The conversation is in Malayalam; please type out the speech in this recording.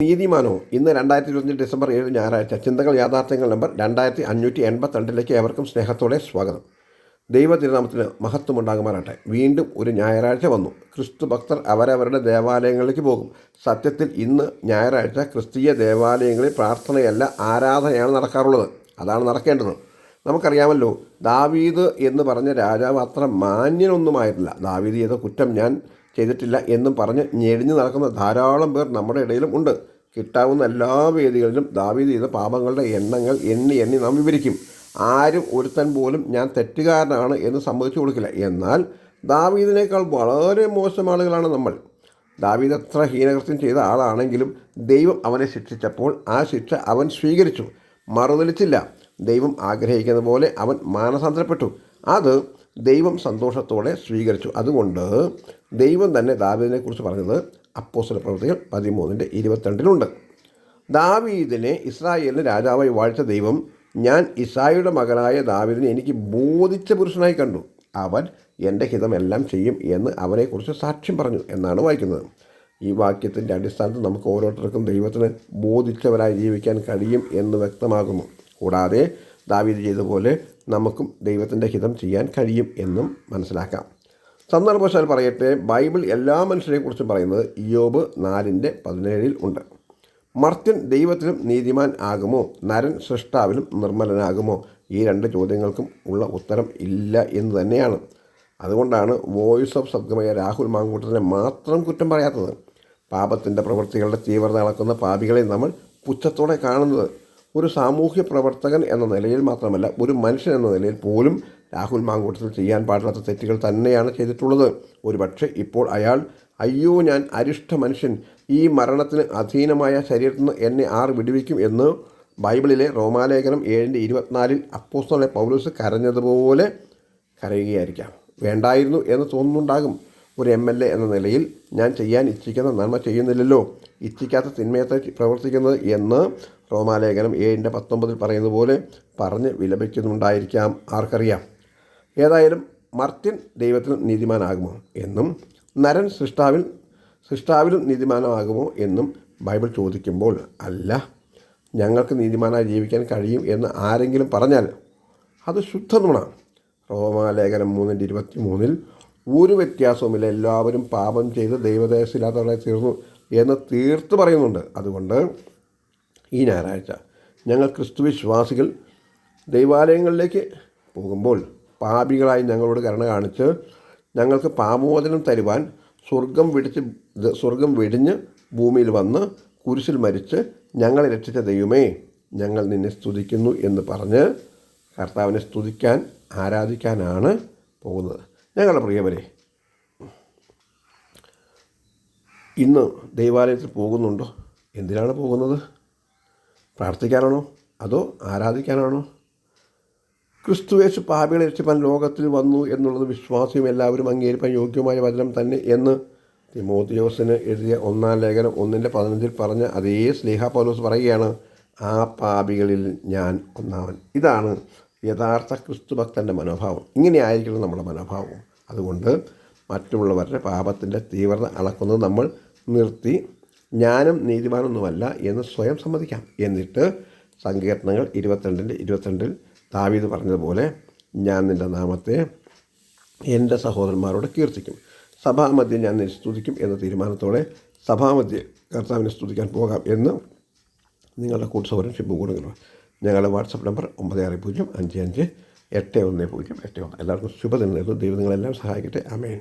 നീതിമാനോ ഇന്ന് 2025 ഡിസംബർ 7 ഞായറാഴ്ച. ചിന്തകൾ യാഥാർത്ഥ്യങ്ങൾ നമ്പർ 2582 ഏവർക്കും സ്നേഹത്തോടെ സ്വാഗതം. ദൈവ തിരുനാമത്തിന് മഹത്വമുണ്ടാകുമാറാട്ടെ. വീണ്ടും ഒരു ഞായറാഴ്ച വന്നു. ക്രിസ്തു ഭക്തർ അവരവരുടെ ദേവാലയങ്ങളിലേക്ക് പോകും. സത്യത്തിൽ ഇന്ന് ഞായറാഴ്ച ക്രിസ്തീയ ദേവാലയങ്ങളിൽ പ്രാർത്ഥനയല്ല, ആരാധനയാണ് നടക്കാറുള്ളത്. അതാണ് നടക്കേണ്ടത്. നമുക്കറിയാമല്ലോ, ദാവീദ് എന്ന് പറഞ്ഞ രാജാവ് അത്ര മാന്യനൊന്നുമായിരുന്നില്ല. ദാവീദ് ചെയ്ത കുറ്റം ഞാൻ ചെയ്തിട്ടില്ല എന്നും പറഞ്ഞ് ഞെളിഞ്ഞു നടക്കുന്ന ധാരാളം പേർ നമ്മുടെ ഇടയിലും ഉണ്ട്. കിട്ടാവുന്ന എല്ലാ വേദികളിലും ദാവീദ് ചെയ്ത പാപങ്ങളുടെ എണ്ണങ്ങൾ എണ്ണി എണ്ണി നാം വിവരിക്കും. ആരും ഒരുത്തൻ പോലും ഞാൻ തെറ്റുകാരനാണ് എന്ന് സമ്മതിച്ചു കൊടുക്കില്ല. എന്നാൽ ദാവീദിനേക്കാൾ വളരെ മോശം ആളുകളാണ് നമ്മൾ. ദാവീദ് എത്ര ഹീനകൃത്യം ചെയ്ത ആളാണെങ്കിലും ദൈവം അവനെ ശിക്ഷിച്ചപ്പോൾ ആ ശിക്ഷ അവൻ സ്വീകരിച്ചു, മറുതലിച്ചില്ല. ദൈവം ആഗ്രഹിക്കുന്ന പോലെ അവൻ മാനസാന്തരപ്പെട്ടു. അത് ദൈവം സന്തോഷത്തോടെ സ്വീകരിച്ചു. അതുകൊണ്ട് ദൈവം തന്നെ ദാവീദിനെക്കുറിച്ച് പറഞ്ഞത് അപ്പോസ്തല പ്രവൃത്തികൾ 13:22 ദാവീദിനെ ഇസ്രായേലിന് രാജാവായി വാഴ്ച ദൈവം, ഞാൻ ഇസ്രായേലിയുടെ മകനായ ദാവീദിനെ എനിക്ക് ബോധിച്ച പുരുഷനായി കണ്ടു. അവൻ എൻ്റെ ഹിതമെല്ലാം ചെയ്യും എന്ന് അവനെക്കുറിച്ച് സാക്ഷ്യം പറഞ്ഞു എന്നാണ് വായിക്കുന്നത്. ഈ വാക്യത്തിൻ്റെ അടിസ്ഥാനത്തിൽ നമുക്ക് ഓരോരുത്തർക്കും ദൈവത്തിന് ബോധിച്ചവരായി ജീവിക്കാൻ കഴിയും എന്ന് വ്യക്തമാകുന്നു. കൂടാതെ ദാവീദ് ചെയ്തതുപോലെ നമുക്കും ദൈവത്തിൻ്റെ ഹിതം ചെയ്യാൻ കഴിയും എന്നും മനസ്സിലാക്കാം. സന്ദർഭവശാൽ പറയട്ടെ, ബൈബിൾ എല്ലാ മനുഷ്യരെക്കുറിച്ചും പറയുന്നത് ഇയ്യോബ് 4:17 ഉണ്ട്. മർത്യൻ ദൈവത്തിലും നീതിമാൻ ആകുമോ? നരൻ സൃഷ്ടാവിലും നിർമ്മലനാകുമോ? ഈ രണ്ട് ചോദ്യങ്ങൾക്കും ഉള്ള ഉത്തരം ഇല്ല എന്ന് തന്നെയാണ്. അതുകൊണ്ടാണ് വോയിസ് ഓഫ് സദ്ഗമയ രാഹുൽ മാങ്കൂട്ടത്തിനെ മാത്രം കുറ്റം പറയാത്തത്. പാപത്തിൻ്റെ പ്രവൃത്തികളുടെ തീവ്രത അളക്കുന്ന പാപികളെ നമ്മൾ പുച്ഛത്തോടെ കാണുന്നത്. ഒരു സാമൂഹ്യ പ്രവർത്തകൻ എന്ന നിലയിൽ മാത്രമല്ല, ഒരു മനുഷ്യൻ എന്ന നിലയിൽ പോലും രാഹുൽ മാങ്കൂട്ടത്തിൽ ചെയ്യാൻ പാടില്ലാത്ത തെറ്റുകൾ തന്നെയാണ് ചെയ്തിട്ടുള്ളത്. ഒരുപക്ഷെ ഇപ്പോൾ അയാൾ, അയ്യോ ഞാൻ അരിഷ്ട മനുഷ്യൻ, ഈ മരണത്തിന് അധീനമായ ശരീരത്തിൽ നിന്ന് എന്നെ ആർ വിടുവിക്കും എന്ന് ബൈബിളിലെ റോമാലേഖനം 7:24 അപ്പോസ്തലനായ പൗലോസ് കരഞ്ഞതുപോലെ കരയുകയായിരിക്കാം. വേണ്ടായിരുന്നു എന്ന് തോന്നുന്നുണ്ടാകും. ഒരു MLA എന്ന നിലയിൽ ഞാൻ ചെയ്യാൻ ഇച്ഛിക്കുന്ന നന്മ ചെയ്യുന്നില്ലല്ലോ, ഇച്ഛിക്കാത്ത തിന്മയത്തെ പ്രവർത്തിക്കുന്നത് എന്ന് റോമാലേഖനം 7:19 പറയുന്നത് പോലെ പറഞ്ഞ് വിലപിക്കുന്നുണ്ടായിരിക്കാം, ആർക്കറിയാം. ഏതായാലും മർത്യൻ ദൈവത്തിന് നീതിമാനാകുമോ എന്നും നരൻ സൃഷ്ടാവിലും നീതിമാനമാകുമോ എന്നും ബൈബിൾ ചോദിക്കുമ്പോൾ, അല്ല, ഞങ്ങൾക്ക് നീതിമാനായി ജീവിക്കാൻ കഴിയും എന്ന് ആരെങ്കിലും പറഞ്ഞാൽ അത് ശുദ്ധനുണ. റോമാലേഖനം 3:23 ഒരു വ്യത്യാസവുമില്ല, എല്ലാവരും പാപം ചെയ്ത് ദൈവദേശമില്ലാത്തവരായി തീർന്നു എന്ന് തീർത്ത് പറയുന്നുണ്ട്. അതുകൊണ്ട് ഈ ഞായറാഴ്ച ഞങ്ങൾ ക്രിസ്തു വിശ്വാസികൾ ദൈവാലയങ്ങളിലേക്ക് പോകുമ്പോൾ പാപികളായി ഞങ്ങളോട് കരുണ കാണിച്ച് ഞങ്ങൾക്ക് പാപമോചനം തരുവാൻ സ്വർഗം വെടിഞ്ഞ് ഭൂമിയിൽ വന്ന് കുരിശിൽ മരിച്ച് ഞങ്ങളെ രക്ഷിച്ച ദൈവമേ, ഞങ്ങൾ നിന്നെ സ്തുതിക്കുന്നു എന്ന് പറഞ്ഞ് കർത്താവിനെ സ്തുതിക്കാൻ, ആരാധിക്കാനാണ് പോകുന്നത്. ഞങ്ങളുടെ പ്രിയവരെ, ഇന്ന് ദൈവാലയത്തിൽ പോകുന്നുണ്ടോ? എന്തിനാണ് പോകുന്നത്? പ്രാർത്ഥിക്കാനാണോ അതോ ആരാധിക്കാനാണോ? ക്രിസ്തുയേശു പാപികളെ രക്ഷിപ്പാൻ ലോകത്തിൽ വന്നു എന്നുള്ളത് വിശ്വാസിയും എല്ലാവരും അംഗീകരിപ്പാൻ യോഗ്യമായ വചനം തന്നെ എന്ന് തിമോഥെയോസിന് എഴുതിയ 1 ലേഖനം 1:15 പറഞ്ഞ അതേ ശ്ലീഹാ പൗലോസ് പറയുകയാണ്, ആ പാപികളിൽ ഞാൻ ഒന്നാമൻ. ഇതാണ് യഥാർത്ഥ ക്രിസ്തുഭക്തൻ്റെ മനോഭാവം. ഇങ്ങനെയായിരിക്കണം നമ്മുടെ മനോഭാവം. അതുകൊണ്ട് മറ്റുള്ളവരുടെ പാപത്തിൻ്റെ തീവ്രത അളക്കുന്നത് നമ്മൾ നിർത്തി, ഞാനും നീതിമാനൊന്നുമല്ല എന്ന് സ്വയം സമ്മതിക്കാം. എന്നിട്ട് സങ്കീർത്തനങ്ങൾ 22:22 ദാവീദ് പറഞ്ഞതുപോലെ, ഞാൻ നിൻ്റെ നാമത്തെ എൻ്റെ സഹോദരന്മാരോട് കീർത്തിക്കും, സഭാമധ്യം ഞാൻ നിന്നെ സ്തുതിക്കും എന്ന തീരുമാനത്തോടെ സഭാമധ്യം കർത്താവിനെ സ്തുതിക്കാൻ പോകാം എന്ന് നിങ്ങളുടെ കൂട്ടുസഹോദരൻ ഷിബു കൊടുക്കണം. ഞങ്ങളുടെ വാട്സപ്പ് നമ്പർ 9605581081. എല്ലാവർക്കും ശുഭദിനം നേരുന്നു. ദൈവം നിങ്ങളെല്ലാം സഹായിക്കട്ടെ. ആമേൻ.